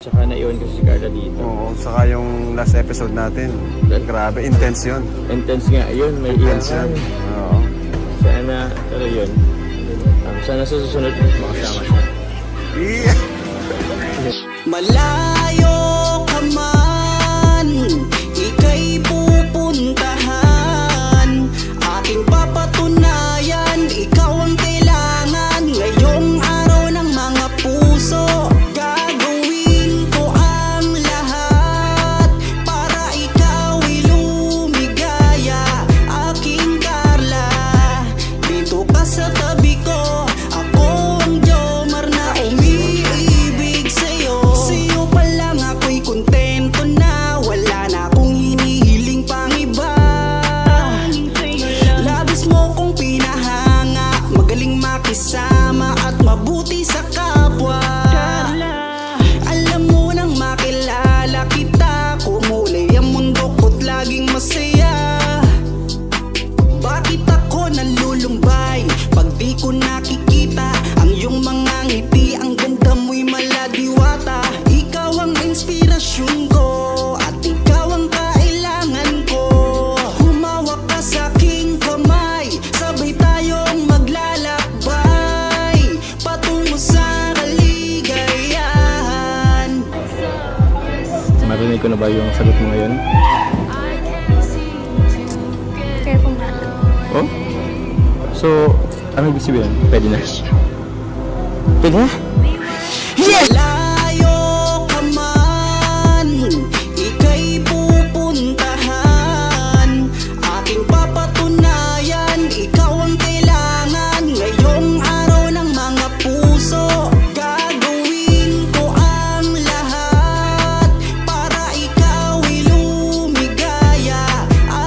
Tsaka naiwan ko si Carla dito. Oo, saka yung last episode natin. Grabe, intense yun. Intense nga yun, may Intense iyakan. yun. Oo. Sana, pero yun. Sana sa susunod makasama siya. Yeah. Malayo ka man, ika'y pupuntahan. Aking papatunayan, ikaw ang kailangan. Ngayong araw ng mga puso, gagawin ko ang lahat para ikaw'y lumigaya. Aking Carla, dito ka sa tabi ko. Ako ang Jomar na umiibig sa'yo. Sa'yo pa lang ako'y kontento na. Wala na akong hinihiling pang iba. Labis mo kong pinahanga, magaling makisama at mabuti sa kapwa. Alam mo nang makilala kita, kumulay ang mundo ko't laging masaya. Bakit ako nalulumbay pag di ko nakikita ang iyong mga ngiti? Ang ganda mo'y maladiwata. Ikaw ang inspirasyon ko at ikaw ang kailangan ko. Humawak ka sa aking kamay, sabay tayong maglalakbay patungo sa kaligayahan. Marinig ko na ba yung sagot mo ngayon? Kaya po nga. Oh? So, ano ibig sabihin? Pwede na. Pwede na? Malayo ka man, ika'y pupuntahan. Aking papatunayan, ikaw ang kailangan. Ngayong araw ng mga puso, gagawin ko ang lahat para ikaw'y lumigaya.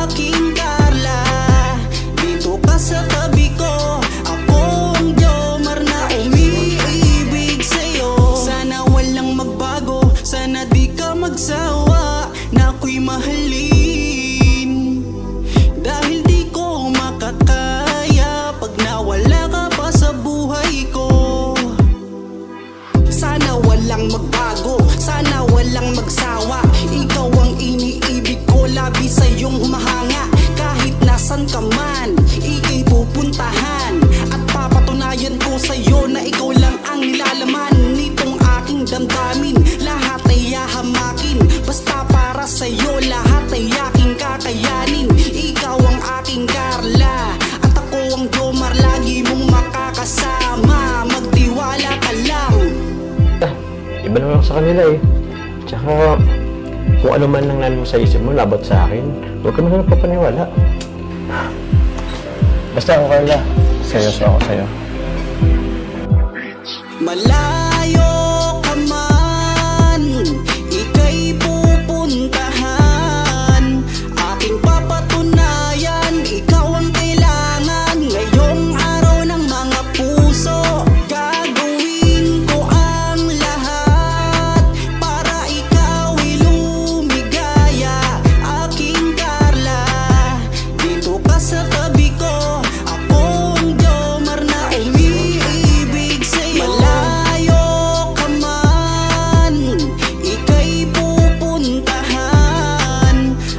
Aking Carla, dito ka sa tabi ko. Ako ang Jomar na umiibig sa'yo. Sana walang magbago, sana di ka magsawa na ako'y mahalin. Dahil di ko makakaya pag nawala ka pa sa buhay ko. Sana walang magbago, sana walang magsawa. Ikaw ang iniibig ko, labi sa iyong humahanga. Kahit nasan ka man, ika'y pupuntahan. At papatunayan ko sa iyo na ikaw lang ang nilalaman nitong aking damdamin. Lahat ay hahamakin, basta para sa iyo lahat ay aking kakayanin. Ikaw ang aking Carla at ako ang Jomar, lagi mong makakasama. Magtiwala ka lang. Iba naman ako sa kanila eh. Tsaka, kung ano man ang nalo sa isip mo, labot sa akin, huwag ka naman nagpapaniwala. Basta ako, Carla. Seryoso ako sa'yo. Malayo ka man, ika'y pupuntahan. Aking papatunayan, ikaw ang kailangan. Ngayong araw ng mga puso, gagawin ko ang lahat para ikaw'y lumigaya. Aking Carla, dito ka sa tabi ko. Ako ang Jomar na umiibig sa'yo. Malayo ka man, ika'y pupuntahan.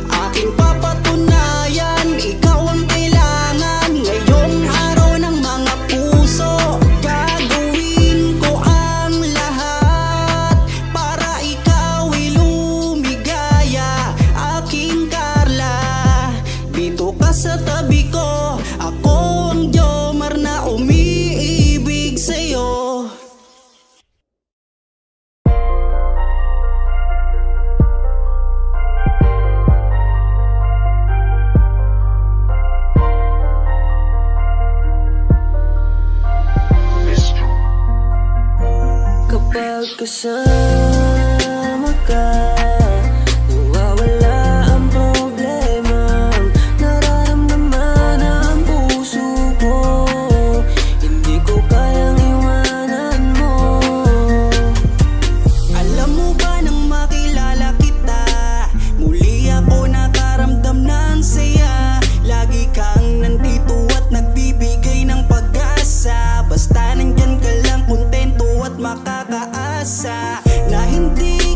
Aking papatunayan, ikaw ang kailangan. Ngayong araw ng mga puso, gagawin ko ang lahat para ikaw'y lumigaya. Aking Carla, dito ka sa tabi ko. Ako ang Jomar na umiibig sa'yo. Kapag kasama ka, nawawala ang problema. Nararamdaman ang puso ko, hindi ko kayang iwanan mo. Alam mo ba nang makilala kita, muli ako nakaramdam ng saya. Lagi kang nandito at nagbibigay ng pag-asa. Basta nandyan ka lang, kontento at makakaasa na hindi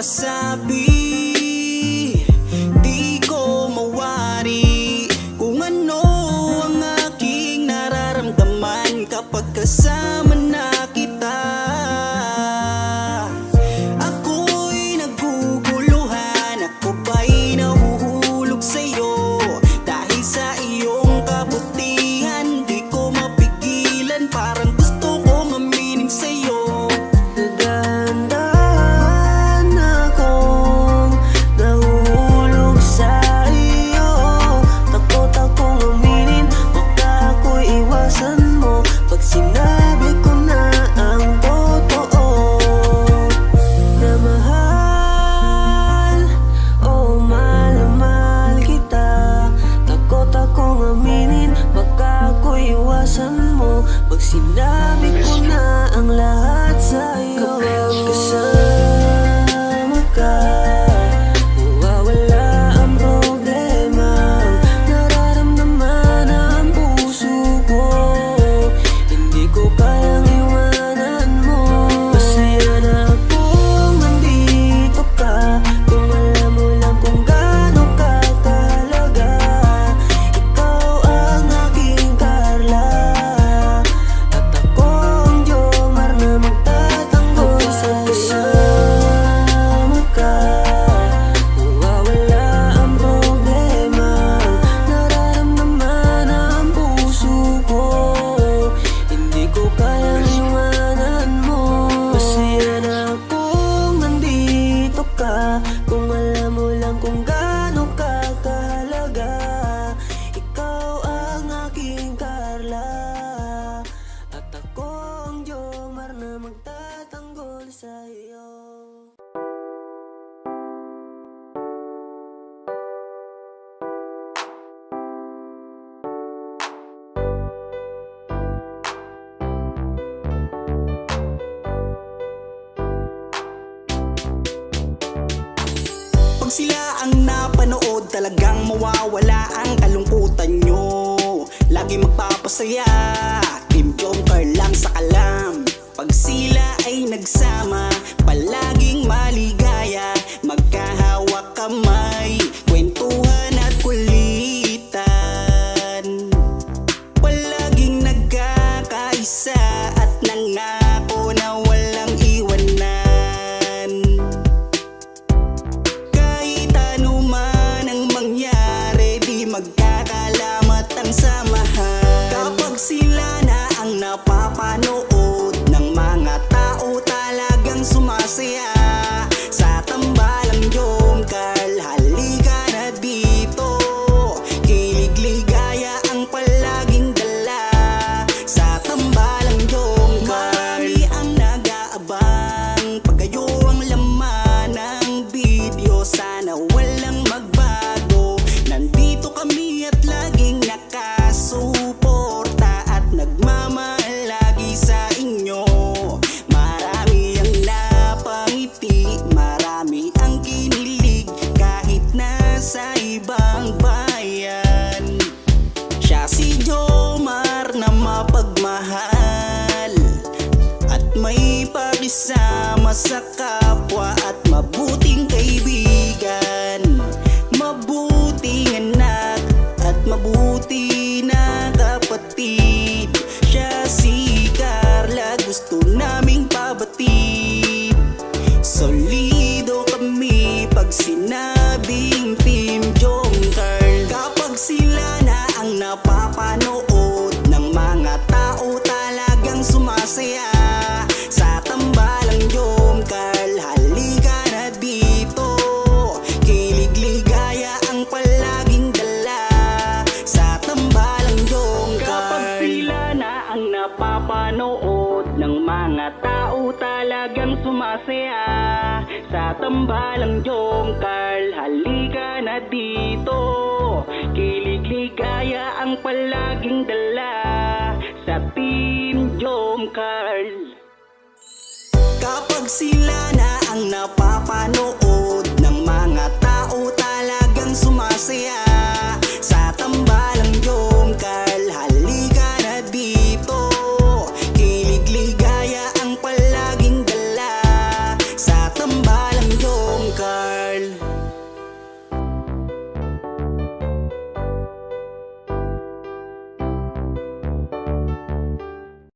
masabi, di ko mawari kung ano ang aking nararamdaman kapag kasama na kita. Ako'y naguguluhan, ako ba'y nahuhulog sa'yo? Dahil sa iyong kabutihan, di ko mapigilan, parang gusto ko maminin sa'yo. Dahan-dahan akong nahulog sa iyo. Takot akong aminin, baka ako'y iwasan mo pag sinabi ko na ang totoo. Na mahal, oh mahal na mahal kita. Takot akong aminin, baka ako'y iwasan mo pag sinabi ko na ang lahat sa'yo. Kapag kasama ka, mawawala ang problema. Nararamdaman ang puso ko, hindi ko kayang iwanan mo. Masaya na akong nandito ka, kung alam mo lang kung gaano ka kahalaga. Ikaw ang aking Carla, at ako ang Jomar na magtatanggol sa kasama ka. Mawawala ang problema. Nararamdaman ang puso ko, hindi ko kayang iwanan mo. Masaya na akong nandito ka, kung alam mo lang kung gaano ka kahalaga. Ikaw ang aking Carla, at ako ang Jomar na magtatanggol sa'yo. Pag sila ang napanood, talagang mawawala ang kalungkutan nyo. Lagi magpapasaya, Team Jomcar lang sa kalam. Pag sila ay nagsama, palaging maligaya. Magkahawak kamay, kwentuhan at kulitan. Palaging nagkakaisa at nangako na walang iwanan. Kahit ano man ang mangyari, di magkakalamat ang samahan. Kapag sila na ang napapanood ng mga tao, talagang sumasaya. Sa tambalang Jomcar, halika na dito. Kilig-ligaya ang palaging dala. Sa tambalang Jomcar, marami ang nag-aabang. Pag kayo ang laman ng video, sana walang magbago. Nandito kami at laging nakasuporta at nagmamahal lagi sa inyo. Marami ang napangiti, marami ang kinilig, kahit nasa ibang bayan. Siya si Jomar na mapagmahal at may pakisama sa kapwa at mabuting kaibigan. Mabuting anak at mabuti na kapatid. Siya si Carla, gusto naming pabatid. Solido kami pag sinabing Team Jomcar. Kapag sila na ang napapanood ng mga tao, talagang sumasaya. Sa tambalang Jomcar, halika na dito. Kilig-ligaya ang palaging dala. Sa tambalang Jomcar, kapag sila na ang napapanood ng mga tao, talagang sumasaya. Sa tambalang Jomcar, halika na dito. Kilig-ligaya ang palaging dala. Sa Team Jomcar. Kapag sila na ang napapanood ng mga tao, talagang sumasaya.